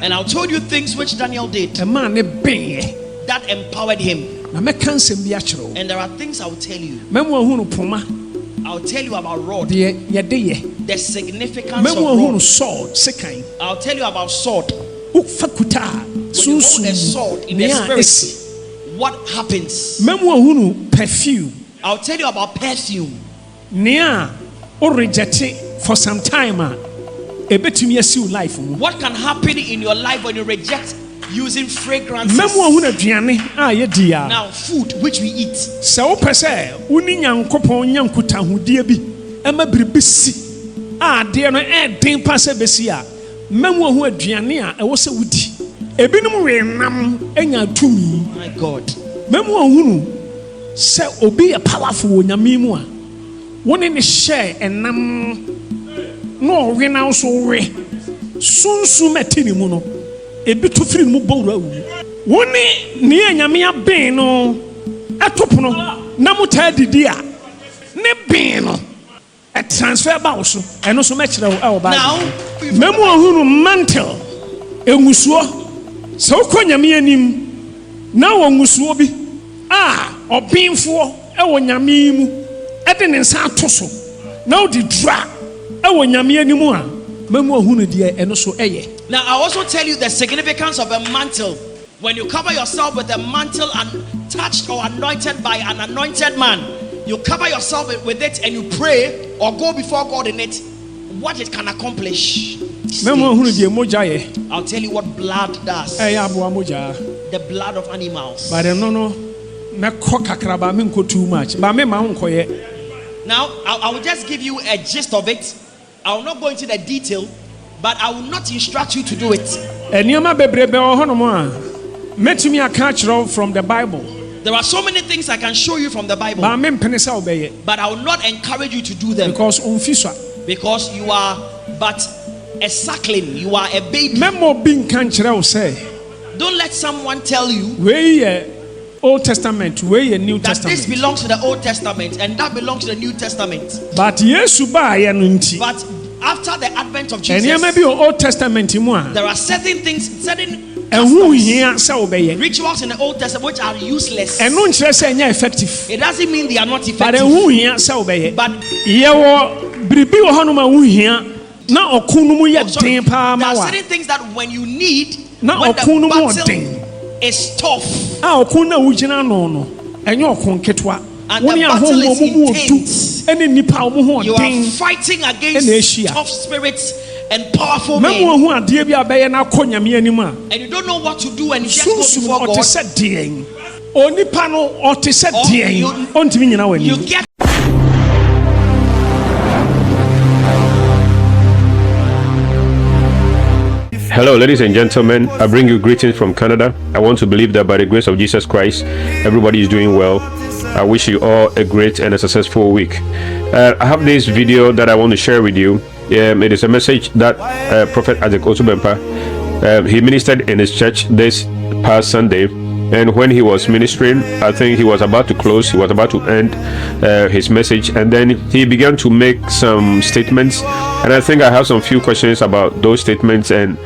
And I told you things which Daniel did that empowered him. And there are things I will tell you. I'll tell you about rod, the significance of rod. I'll tell you about sword. When you hold a sword in the spirit, what happens? Perfume. I'll tell you about perfume. For some time, what can happen in your life when you reject using fragrances? Now, food which we eat. My God. No, we now so we soon metini muno. A bit to free mubo. One near Yamia Beno Atopono Namuta dia Ne Beno a transfer bouse and also match our now Memo Hunu mantle a Musua so Konyamianim now on Musuobi or being for our Yamimu Eden and Santoso now the drag. Now, I also tell you the significance of a mantle. When you cover yourself with a mantle and touched or anointed by an anointed man, you cover yourself with it and you pray or go before God in it, what it can accomplish. I'll tell you what blood does. The blood of animals. Now, I will just give you a gist of it. I will not go into the detail, but I will not instruct you to do it. From the Bible. There are so many things I can show you from the Bible, but I will not encourage you to do them because you are but a suckling, you are a baby. Don't let someone tell you Old Testament, where New that Testament. This belongs to the Old Testament and that belongs to the New Testament. But after the advent of Jesus, Old Testament, there are certain things, certain rituals in the Old Testament which are useless. It doesn't mean they are not effective. But there are certain things that when you need, when the battle is tough and the battle is intense, you are fighting against tough spirits and powerful men, and you don't know what to do, and you just go before God. You get Hello, ladies and gentlemen. I bring you greetings from Canada. I want to believe that by the grace of Jesus Christ, everybody is doing well. I wish you all a great and a successful week. I have this video that I want to share with you. It is a message that Prophet Isaac Owusu Bempah he ministered in his church this past Sunday. And when he was ministering, I think he was about to close, he was about to end his message, and then he began to make some statements, and I think I have some few questions about those statements. And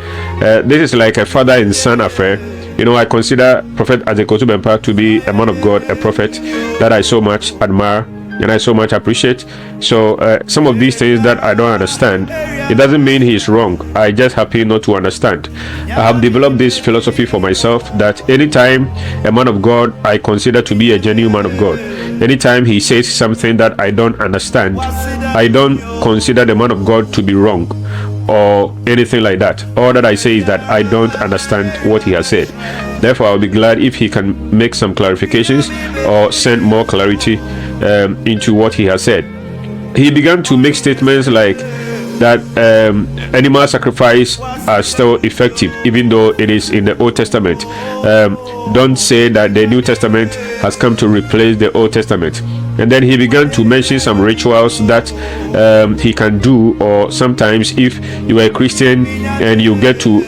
this is like a father and son affair. You know, I consider Prophet Isaac Owusu Bempah to be a man of God, a prophet that I so much admire and I so much appreciate. So some of these things that I don't understand, it doesn't mean he is wrong. I just happen not to understand. I have developed this philosophy for myself that anytime a man of God I consider to be a genuine man of God, anytime he says something that I don't understand, I don't consider the man of God to be wrong or anything like that. All that I say is that I don't understand what he has said. Therefore, I'll be glad if he can make some clarifications or send more clarity into what he has said. He began to make statements like that animal sacrifice are still effective even though it is in the Old Testament. Don't say that the New Testament has come to replace the Old Testament. And then he began to mention some rituals that he can do, or sometimes if you are a Christian and you get to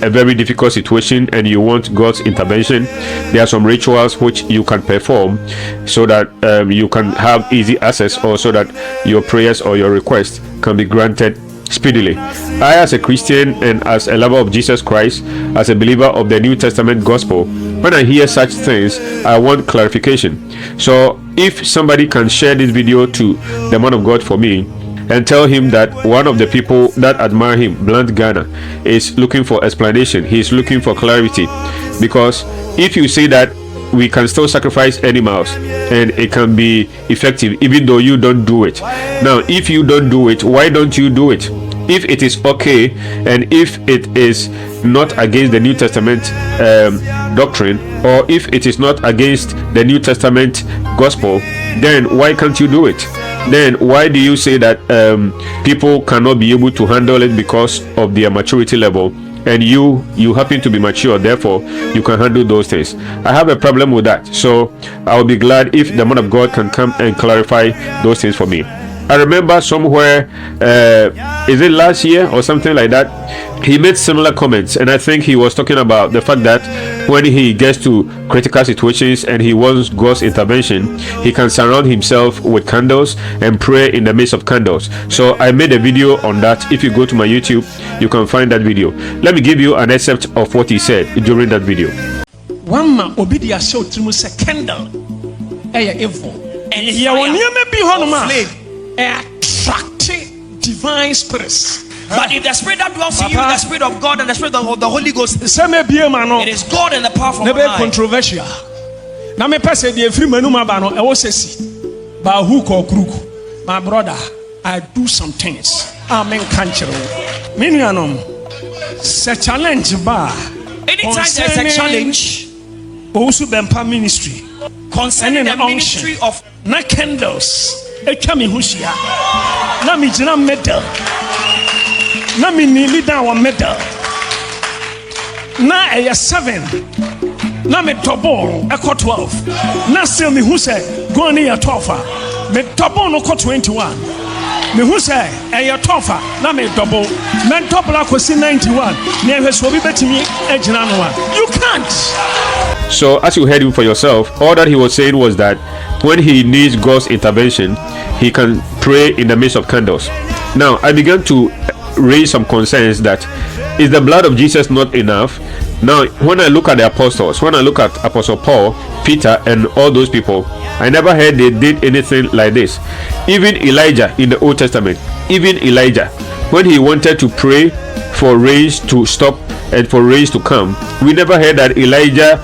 a very difficult situation and you want God's intervention, there are some rituals which you can perform so that you can have easy access, or so that your prayers or your requests can be granted speedily. I, as a Christian and as a lover of Jesus Christ, as a believer of the New Testament gospel, when I hear such things, I want clarification. So if somebody can share this video to the man of God for me and tell him that one of the people that admire him, BluntGhana, is looking for explanation, he's looking for clarity, because if you say that we can still sacrifice animals and it can be effective even though you don't do it. Now, if you don't do it, why don't you do it? If it is okay and if it is not against the New Testament doctrine, or if it is not against the New Testament gospel, then why can't you do it? Then why do you say that people cannot be able to handle it because of their maturity level? And you happen to be mature, therefore you can handle those things. I have a problem with that, so I'll be glad if the man of God can come and clarify those things for me. I remember somewhere, is it last year or something like that, he made similar comments, and I think he was talking about the fact that when he gets to critical situations and he wants God's intervention, he can surround himself with candles and pray in the midst of candles. So I made a video on that. If you go to my YouTube, you can find that video. Let me give you an excerpt of what he said during that video. One man obidia show through a candle, evil, and flame attract divine spirits. But if the spirit that dwells in you is the spirit of God and the spirit of the Holy Ghost, it is God and the power from God. Controversial. Now me person the free manu mabano e was say ba hook or crook. My brother, I do some things. Amen kanchero. Minuanom. Se challenge ba. Anytime there's a challenge, Owusu Bempah ministry concerning the ministry of na candles. E kami hushia. Na mi jina medal. Na mi kneel down one medal. Na a 7. Na me double echo 12. Na still me who say go near 12. Me double no 21. Me who say a 12. Na me double. Me double akosi 91. Never so be bet me ejina no one. You can't. So as you heard him for yourself, all that he was saying was that when he needs God's intervention, he can pray in the midst of candles. Now I began to raise some concerns that is the blood of Jesus not enough? Now when I look at the apostles, when I look at Apostle Paul, Peter and all those people, I never heard they did anything like this. Even Elijah in the Old Testament, even Elijah, when he wanted to pray for rains to stop and for rains to come, we never heard that Elijah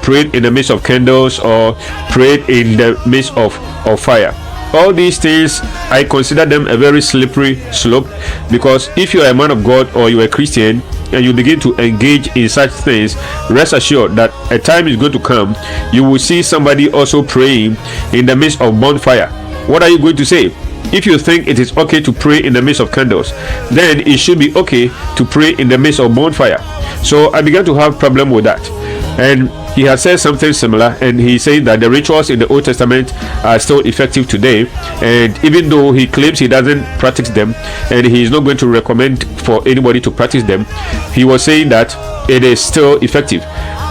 prayed in the midst of candles or prayed in the midst of fire. All these things, I consider them a very slippery slope, because if you are a man of God or you are a Christian and you begin to engage in such things, rest assured that a time is going to come, you will see somebody also praying in the midst of bonfire. What are you going to say? If you think it is okay to pray in the midst of candles, then it should be okay to pray in the midst of bonfire. So I began to have problem with that. And he has said something similar, and he said that the rituals in the Old Testament are still effective today, and even though he claims he doesn't practice them and he is not going to recommend for anybody to practice them, he was saying that it is still effective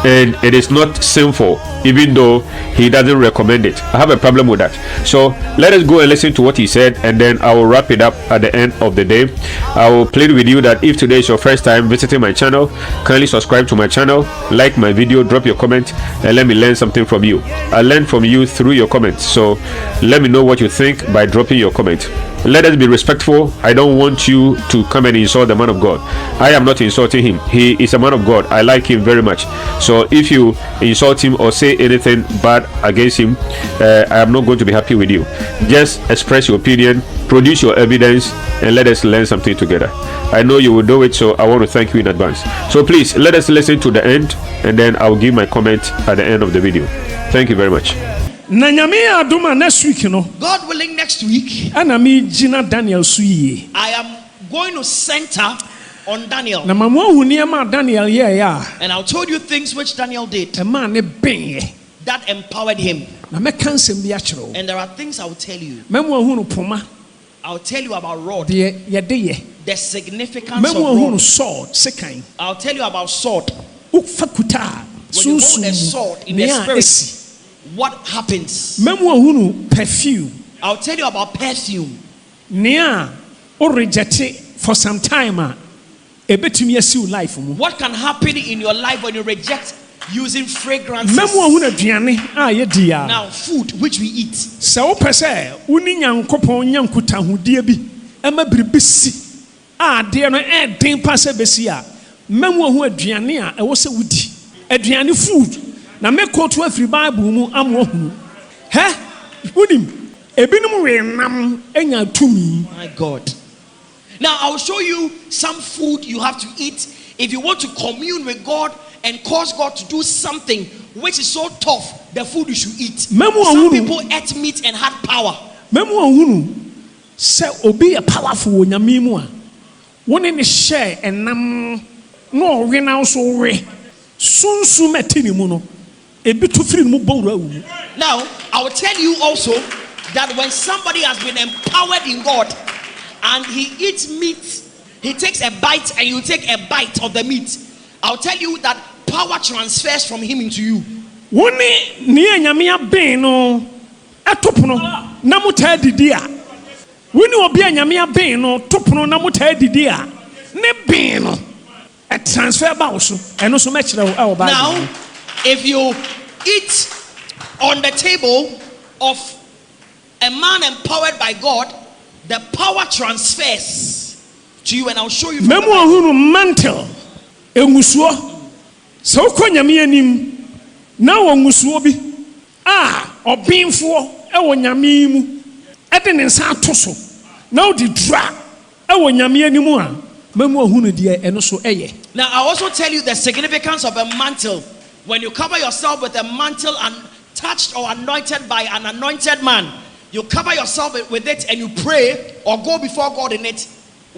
and it is not sinful, even though he doesn't recommend it. I have a problem with that. So let us go and listen to what he said, and then I will wrap it up at the end of the day. I will plead with you that if today is your first time visiting my channel, kindly subscribe to my channel, like my video, drop your comment, and let me learn something from you. I learn from you through your comments, so let me know what you think by dropping your comment. Let us be respectful. I don't want you to come and insult the man of God. I am not insulting him. He is a man of God. I like him very much. So if you insult him or say anything bad against him, I am not going to be happy with you. Just express your opinion, produce your evidence, and let us learn something together. I know you will do it, so I want to thank you in advance. So please let us listen to the end, and then I will give my comment at the end of the video. Thank you very much. Next week, God willing, next week I am going to center on Daniel. And I'll tell you things which Daniel did that empowered him. And there are things I'll tell you. I'll tell you about rod, the significance of rod. I'll tell you about sword. When you hold a sword in the spirit, what happens? Perfume. I'll tell you about perfume. Or reject for some time ebetumi asi life mu. What can happen in your life when you reject using fragrances? Memo ahuna aduane ye dia. Now food which we eat. Se wo pese uni nyankopon nyankutahudie bi ema biribisi de no den pase besi a memo ahu aduane a ewo se wudi. Aduane food na me quote afri Bible mu amo hu. Unim ebinum we nam enya tumi. My God. Now I will show you some food you have to eat if you want to commune with God and cause God to do something which is so tough. The food you should eat. Some people ate meat and had power. Memo ahunu se obi a powerful onyame mu a woni ne share enam no we na so we sunsu metini mu no ebi to firi mu bowra wu. Now I will tell you also that when somebody has been empowered in God and he eats meat, he takes a bite and you take a bite of the meat, I'll tell you that power transfers from him into you. Woni ni enyame aben no etopono na muta didi a woni obi enyame aben no topono na muta didi a ne ben no a transfer ba wo so eno so mekire wo ba. Now if you eat on the table of a man empowered by God, the power transfers to you, and I'll show you. Memo ahunu mantle engusuo so konyame anim na wo ngusuo bi obinfo e wo nyame mu e de ne nsa atoso na odi dra e wo nyame anim a memo ahunu de eno so eye. Now I also tell you the significance of a mantle. When you cover yourself with a mantle and touched or anointed by an anointed man, you cover yourself with it and you pray or go before God in it,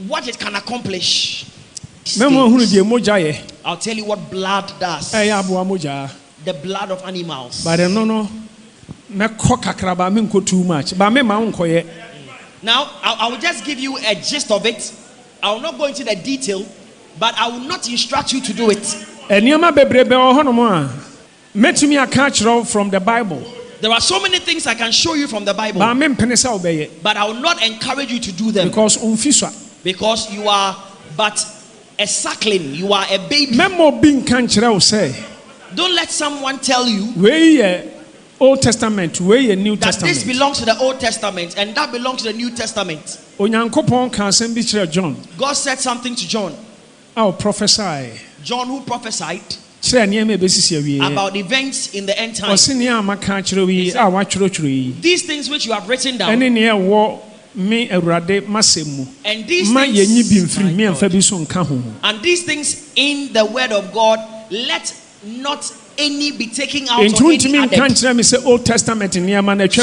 what it can accomplish. I'll tell you what blood does. The blood of animals. But no too much. Now I will just give you a gist of it. I will not go into the detail, but I will not instruct you to do it. From the Bible. There are so many things I can show you from the Bible, but I will not encourage you to do them because you are but a suckling, you are a baby. Don't let someone tell you Old Testament, New that Testament. This belongs to the Old Testament and that belongs to the New Testament. God said something to John. I'll prophesy. John, who prophesied about events in the end time. These things which you have written down, and these things in the word of God, let not any be taken out or any added. So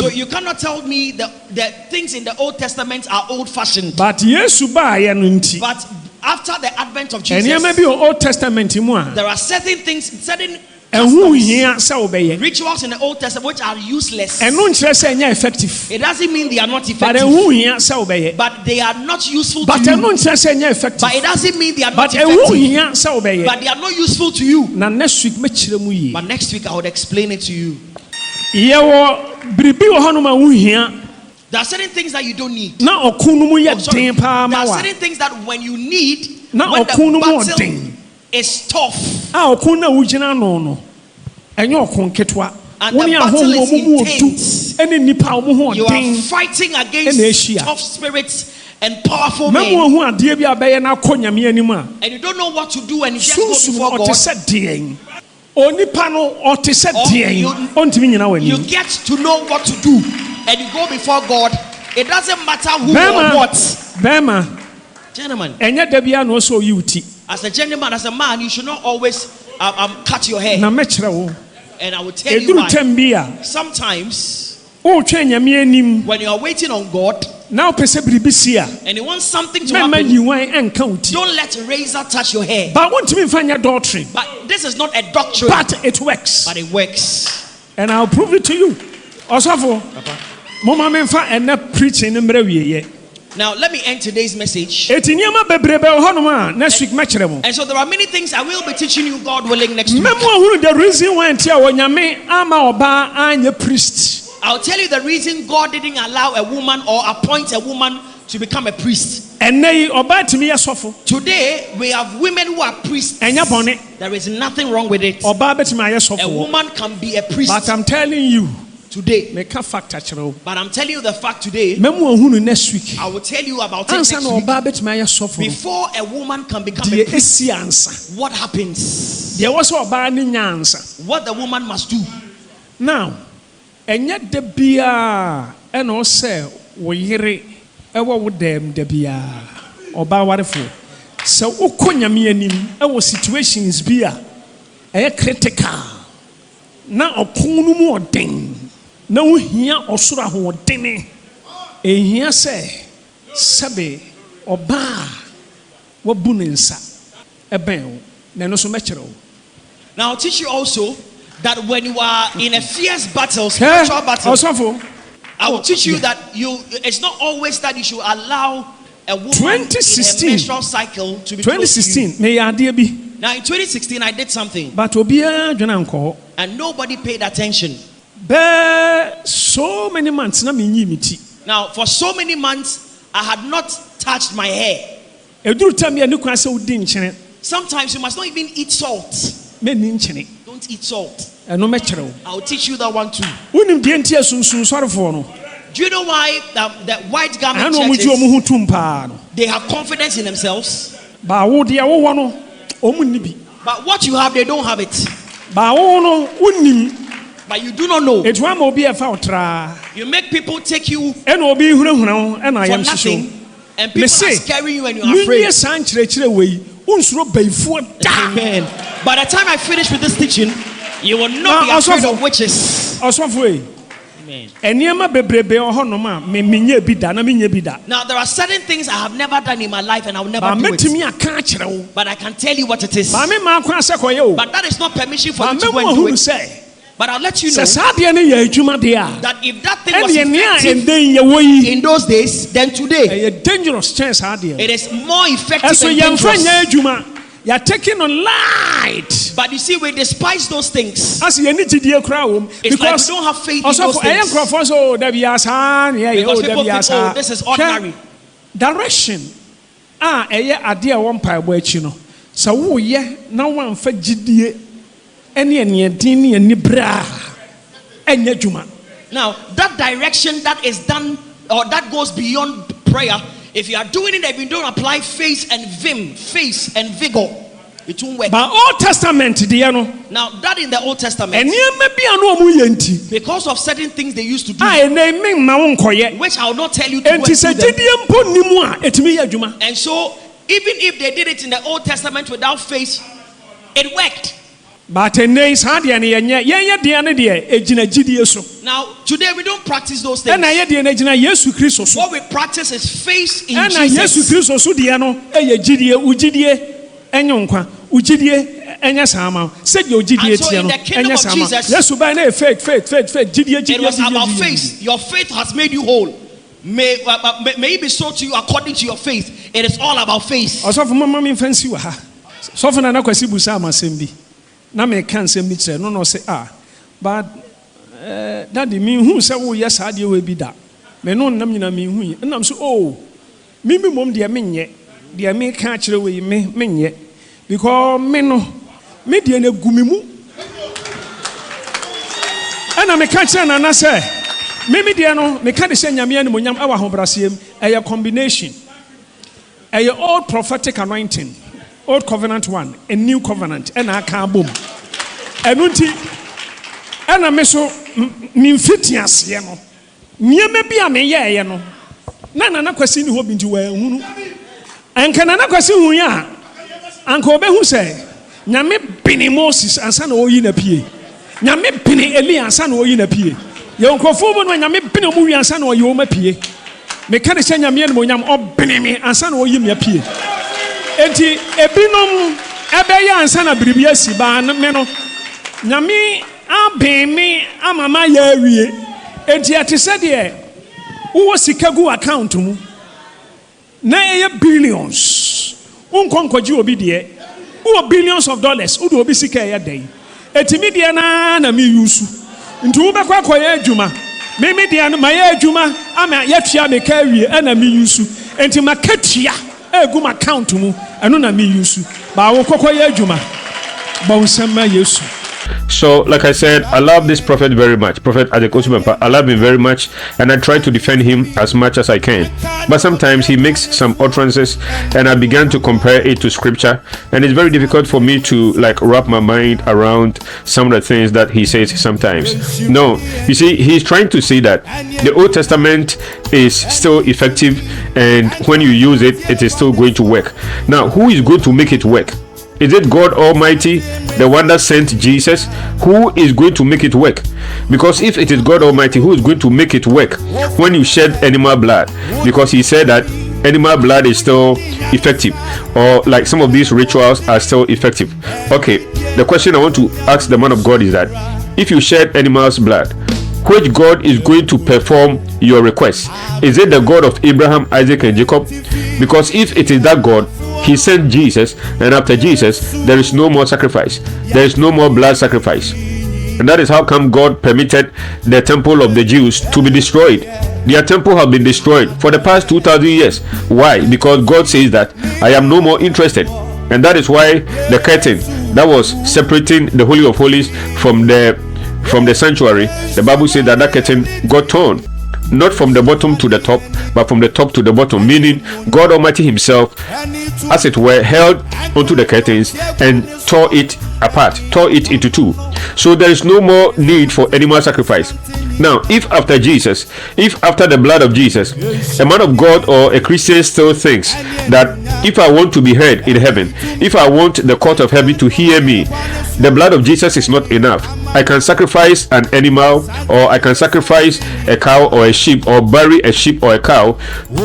you cannot tell me the things in the Old Testament are old-fashioned. But after the advent of Jesus, there are certain things, certain rituals in the Old Testament which are useless. It doesn't mean they are not effective, but they are not useful to you. But it doesn't mean they are not effective, but they are not useful to you. But next week I would explain it to you. There are certain things that you don't need. There are certain things that when you need, when the battle is tough and the battle is intense, you are fighting against tough spirits and powerful men, and you don't know what to do, and you just go before God. You get to know what to do and you go before God. It doesn't matter who or what. Gentlemen, as a gentleman, as a man, you should not always cut your hair. And I will tell you why. Sometimes when you are waiting on God and you want something to happen, don't let a razor touch your hair. But this is not a doctrine. But it works. But it works. And I'll prove it to you. Also, now let me end today's message. Next week, and so there are many things I will be teaching you, God willing, next week. The reason why priest. I'll tell you the reason God didn't allow a woman or appoint a woman to become a priest. Today we have women who are priests. There is nothing wrong with it. A woman can be a priest. But I'm telling you today. But I'm telling you the fact today. Next week. I will tell you about it next week. Before a woman can become a priest, what happens? What the woman must do. Now, enye debia eno se wo yere ewo wo dem debia oba warefo se ukonyame anim ewo situations bia eye critical na okunu mu oden na wo hia osoro ho odene ehia se sebe oba wo bunensa eben na no so mekere. Now I'll teach you also that when you are in a fierce battle, spiritual battle, I will teach you that it's not always that you should allow a woman in a menstrual cycle to be 2016. Now in 2016 I did something, but and nobody paid attention. So many months now for so many months I had not touched my hair. Sometimes you must not even eat salt. Don't eat salt. I'll teach you that one too. Do you know why the white garment churches, they have confidence in themselves? But what you have, they don't have it. But you do not know. You make people take you for nothing, and people are scaring you and you're afraid. Amen. By the time I finish with this teaching, you will not be afraid of witches. Amen. Now there are certain things I have never done in my life and I will never do it. But I can tell you what it is. But that is not permission for you to go and do it. But I'll let you know that if that thing was effective in those days, then today it is more effective and dangerous. You are taking on light. But you see, we despise those things. It's like we don't have faith in those things. Because people think, oh, this is ordinary. Direction. So now one for GDA. Now that direction that is done or that goes beyond prayer, if you are doing it and you don't apply faith and vigor, it won't work. But Old Testament, now that in the Old Testament, because of certain things they used to do, which I will not tell you to do them. And so even if they did it in the Old Testament without faith, it worked. But now today we don't practice those things. What we practice is faith in Jesus. And so in the kingdom of Jesus, it was about faith. Your faith has made you whole. May it be so to you according to your faith. It is all about faith. Na me can say me no no say but daddy me who say wo yes ade we bi da me no nam nyina me hu nam so oh me mom de me can kire we me nye because me no me de na gumi mu ana me can kire na say me de no me can de say nyame ani monyam e wa hobrasem a combination a old prophetic anointing. Old covenant one, a new covenant, and I can't boom. And I miss so Nimfitias, yano. Near maybe I may, yano. Nana question who been to wear. And can I question who ya? Uncle Ben who say, Name Penny Moses and son or in a pie. Name Penny Eli and son or in a pie. Your conform when Name Penny Movie and son or you may pie. Mechanic send Yamian Monyam or Benemy and son or you may pie. Enti ebinom ebeya ansa na bribia si ba meno nyame abemi amama ya awie enti atese de wo sika gu account mu na eye billions unkonkoji obi de wo billions of dollars wo do obi sika ya dai enti mi de na mi yusu nti wo be kwa koya adwuma Mimi dia no maye adwuma ama yatua me ka wie na me yusu enti makatua egu m account mu eno na me yusu ba wo kokoye adwuma ba unsema Yesu. So, like I said, I love this prophet very much. Prophet Isaac Owusu Bempah, I love him very much, and I try to defend him as much as I can. But sometimes he makes some utterances, and I began to compare it to scripture, and it's very difficult for me to like wrap my mind around some of the things that he says sometimes. No, you see, he's trying to say that the Old Testament is still effective, and when you use it, it is still going to work. Now, who is going to make it work? Is it God Almighty, the one that sent Jesus? Who is going to make it work? Because if it is God Almighty, who is going to make it work when you shed animal blood? Because he said that animal blood is still effective, or like some of these rituals are still effective. Okay, the question I want to ask the man of God is that if you shed animal's blood, which God is going to perform your request? Is it the God of Abraham, Isaac, and Jacob? Because if it is that God, he sent Jesus, and after Jesus there is no more sacrifice, there is no more blood sacrifice. And that is how come God permitted the temple of the Jews to be destroyed. Their temple have been destroyed for the past 2,000 years. Why? Because God says that I am no more interested. And that is why the curtain that was separating the Holy of Holies from the sanctuary, the Bible says that curtain got torn. Not from the bottom to the top, but from the top to the bottom, meaning God Almighty himself, as it were, held onto the curtains and tore it apart, tore it into two. So there is no more need for animal sacrifice. Now, if after Jesus, if after the blood of Jesus, a man of God or a Christian still thinks that if I want to be heard in heaven, if I want the court of heaven to hear me, the blood of Jesus is not enough. I can sacrifice an animal, or I can sacrifice a cow or a sheep, or bury a sheep or a cow,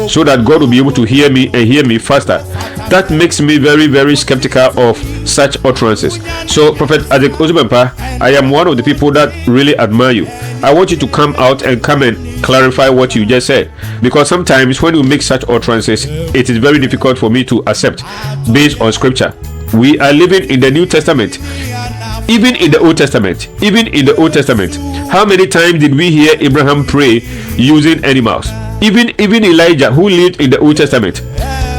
so that God will be able to hear me and hear me faster. That makes me very, very skeptical of such utterances. So, Prophet Isaac Owusu Bempah, I am one of the people that really admire you. I want you to come out and come and clarify what you just said, because sometimes when you make such utterances, it is very difficult for me to accept based on scripture. We are living in the New Testament. Even in the Old Testament, how many times did we hear Abraham pray using animals? Even Elijah, who lived in the Old Testament,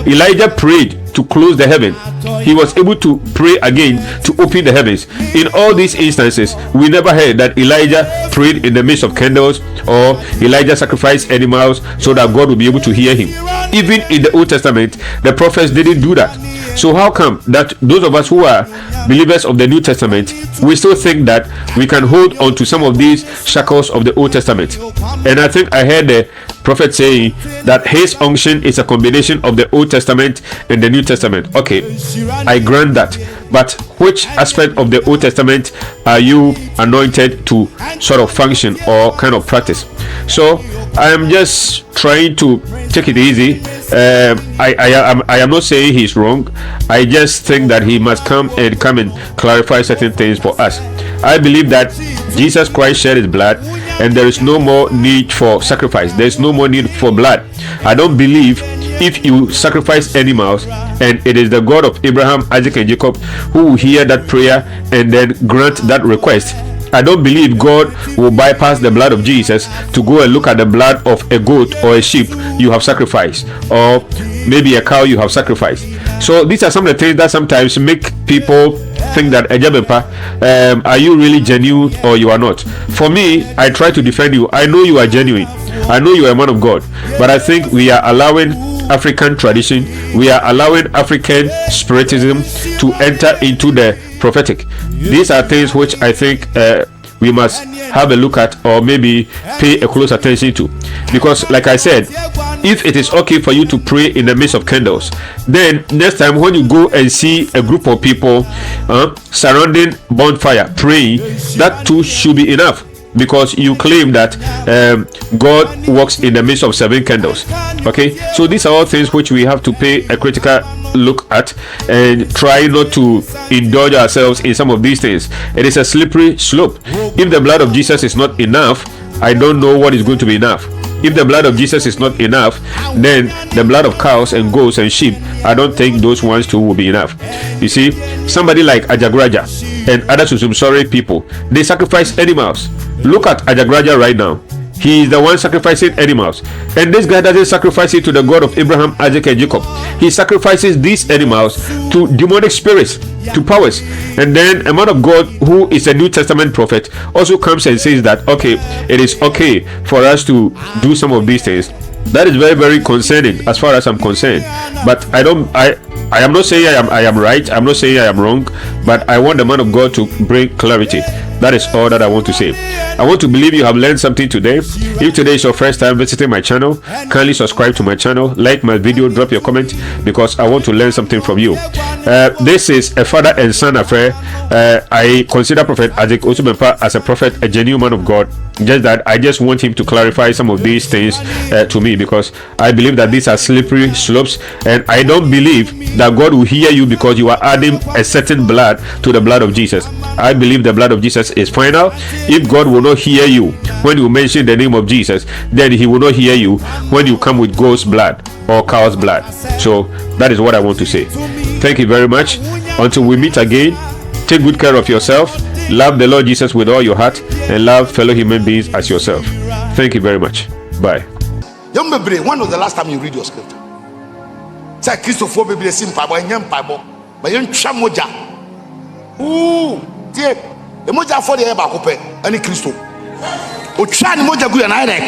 Elijah prayed to close the heaven. He was able to pray again to open the heavens. In all these instances, we never heard that Elijah prayed in the midst of candles, or Elijah sacrificed animals so that God would be able to hear him. Even in the Old Testament, the prophets didn't do that. So how come that those of us who are believers of the New Testament, we still think that we can hold on to some of these shackles of the Old Testament? And I think I heard the prophet saying that his unction is a combination of the Old Testament and the New Testament. Okay, I grant that. But which aspect of the Old Testament are you anointed to sort of function or kind of practice? So I am just trying to take it easy. I am not saying he's wrong. I just think that he must come and clarify certain things for us. I believe that Jesus Christ shed his blood, and there is no more need for sacrifice. There is no more need for blood. I don't believe if you sacrifice animals and it is the God of Abraham, Isaac, and Jacob who will hear that prayer and then grant that request. I don't believe God will bypass the blood of Jesus to go and look at the blood of a goat or a sheep you have sacrificed, or maybe a cow you have sacrificed. So these are some of the things that sometimes make people think that Bempah, are you really genuine or you are not? For me, I try to defend you. I know you are genuine. I know you are a man of God, but I think we are allowing African tradition, we are allowing African spiritism to enter into the prophetic. These are things which I think we must have a look at, or maybe pay a close attention to, because like I said, if it is okay for you to pray in the midst of candles, then next time when you go and see a group of people surrounding bonfire praying, that too should be enough, because you claim that God works in the midst of 7 candles. Okay, so these are all things which we have to pay a critical look at and try not to indulge ourselves in some of these things. It is a slippery slope. If the blood of Jesus is not enough, I don't know what is going to be enough. If the blood of Jesus is not enough, then the blood of cows and goats and sheep, I don't think those ones too will be enough. You see, somebody like Ajagraja and other Susumsori people, they sacrifice animals. Look at Ajagraja right now. He is the one sacrificing animals. And this guy doesn't sacrifice it to the God of Abraham, Isaac, and Jacob. He sacrifices these animals to demonic spirits, to powers. And then a man of God who is a New Testament prophet also comes and says that, okay, it is okay for us to do some of these things. That is very, very concerning as far as I'm concerned. But I am not saying I am right. I'm not saying I am wrong. But I want the man of God to bring clarity. That is all that I want to say. I want to believe you have learned something today. If today is your first time visiting my channel, kindly subscribe to my channel, like my video, drop your comment, because I want to learn something from you. This is a father and son affair. I consider Prophet Isaac Owusu Bempah as a prophet, a genuine man of God. Just that I just want him to clarify some of these things to me, because I believe that these are slippery slopes, and I don't believe that God will hear you because you are adding a certain blood to the blood of Jesus. I believe the blood of Jesus is final. If God will not hear you when you mention the name of Jesus, then he will not hear you when you come with goat's blood or cow's blood. So that is what I want to say. Thank you very much. Until we meet again, take good care of yourself. Love the Lord Jesus with all your heart, and love fellow human beings as yourself. Thank you very much. Bye. Young baby, when was the last time you read your scripture? Say Christopher baby sim pabo enyem pabo. But you twa moja. Ooh, tie. E moja for the eba kope ani Christo. O twa ni moja gu na irek.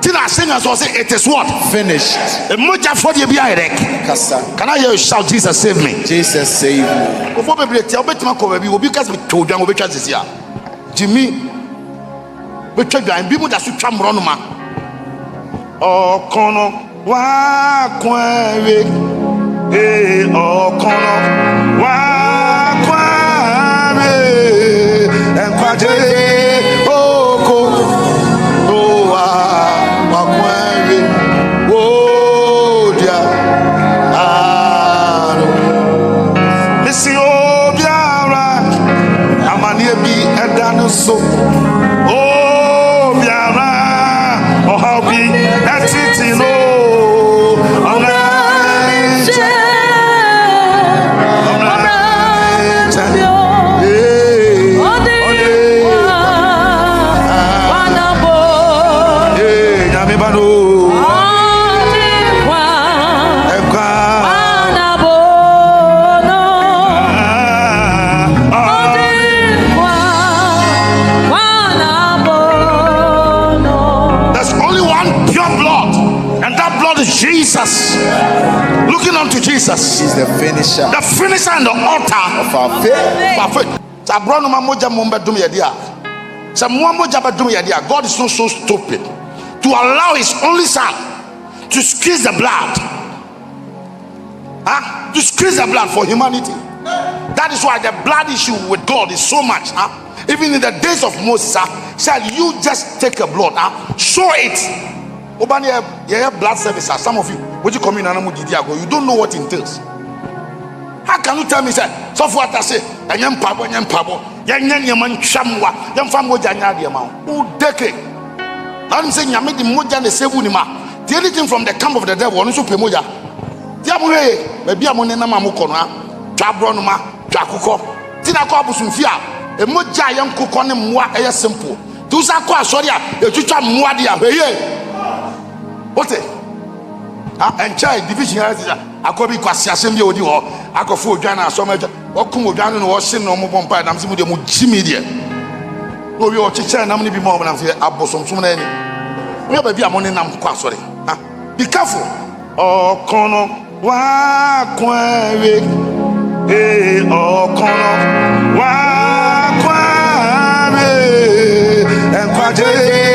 Tina singers will say it is what? Finished. E moja for the bi irek. Can I hear you shout, Jesus save me? Jesus save me. Before baby tie obetima ko baby obi kas be todwan obetwa sisia. Jimmy betwa dwan bi mu da so twa mro no ma. Okono wa kwanwe okono wa kwanwe enkwaje oko wa kwanwe odia aro misi obiara amanie bi edano so obiara ohabi etiti no Jesus, looking unto Jesus. He's the finisher and the author of our faith. God is not so stupid to allow his only son to squeeze the blood, to squeeze the blood for humanity. That is why the blood issue with God is so much. Even in the days of Moses, said you just take a blood, show it. Blood service. Some of you, when you come in you don't know what it entails. How can you tell me, sir? So for what I say, and young pabo, young man chamwa, young family janya amount. Who decade? I'm saying you made the moja the sevunima. The only thing from the camp of the devil, one super moja. Diamure, maybe I'm on a mamukona, Jabronuma, Jacuco, Tinako Busumfia, a moja young coconem moi a simple. Tusako, sorry, a chucha moadia, what it? And child division, I could be quasi assembly or you, I could fool Jana so much, or come with Jana or sin no more bumpire, and I'm seeing them with Jimmy. No, you are teaching, I'm going to be more than I'm here. I bought some money. We have a bit of money, I'm quite sorry. Be careful. Oh, Kono, wa kwanwe, oh, Kono, wa kwanwe, and kwaje.